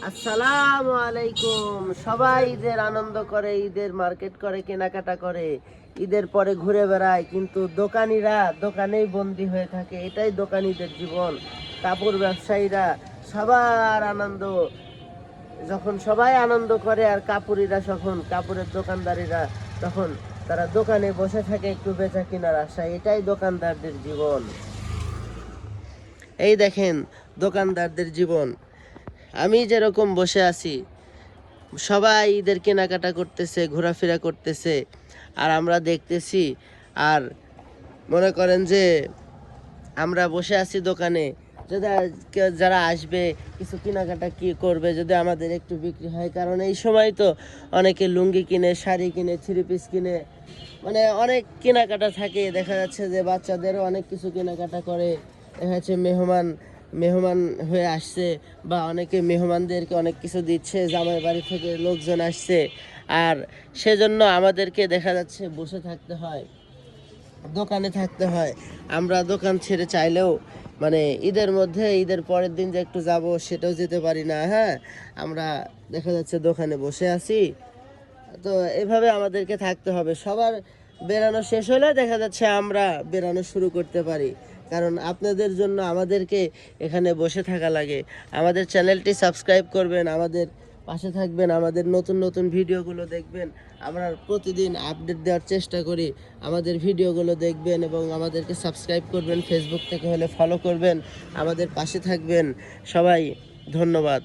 আসসালামু আলাইকুম। সবাই ঈদের আনন্দ করে, ঈদের মার্কেট করে, কেনাকাটা করে, ঈদের পরে ঘুরে বেড়ায়, কিন্তু দোকানিরা দোকানেই বন্দি হয়ে থাকে। এটাই দোকানিদের জীবন। কাপড় ব্যবসায়ীরা সবার আনন্দ, যখন সবাই আনন্দ করে আর কাপড়ের দোকানদারিরা তখন তারা দোকানে বসে থাকে একটু বেচা কেনার আশায়। এটাই দোকানদারদের জীবন। এই দেখেন দোকানদারদের জীবন। আমি যেরকম বসে আছি, সবাই ঈদের কেনাকাটা করতেছে, ঘোরাফেরা করতেছে, আর আমরা দেখতেছি। আর মনে করেন যে আমরা বসে আছি দোকানে, যদি যারা আসবে কিছু কেনাকাটা কি করবে, যদি আমাদের একটু বিক্রি হয়। কারণ এই সময় তো অনেকে লুঙ্গি কিনে, শাড়ি কিনে, থ্রি পিস কিনে, মানে অনেক কেনাকাটা থাকে। দেখা যাচ্ছে যে বাচ্চাদেরও অনেক কিছু কেনাকাটা করে। দেখা যাচ্ছে মেহমান মেহমান হয়ে আসছে, বা অনেকে মেহমানদেরকে অনেক কিছু দিচ্ছে, জামাই বাড়ি থেকে লোকজন আসছে। আর সেজন্য আমাদেরকে দেখা যাচ্ছে বসে থাকতে হয়, দোকানে থাকতে হয়। আমরা দোকান ছেড়ে চাইলেও মানে ঈদের পরের দিন যে একটু যাব সেটাও যেতে পারি না। হ্যাঁ, আমরা দেখা যাচ্ছে দোকানে বসে আছি। তো এভাবে আমাদেরকে থাকতে হবে। সবার বেরানো শেষ হলে দেখা যাচ্ছে আমরা বেরানো শুরু করতে পারি। কারণ আপনাদের জন্য আমাদেরকে এখানে বসে থাকা লাগে। আমাদের চ্যানেলটি সাবস্ক্রাইব করবেন, আমাদের পাশে থাকবেন, আমাদের নতুন নতুন ভিডিওগুলো দেখবেন। আমরা প্রতিদিন আপডেট দেওয়ার চেষ্টা করি। আমাদের ভিডিওগুলো দেখবেন এবং আমাদেরকে সাবস্ক্রাইব করবেন। ফেসবুক থেকে হলে ফলো করবেন, আমাদের পাশে থাকবেন। সবাই ধন্যবাদ।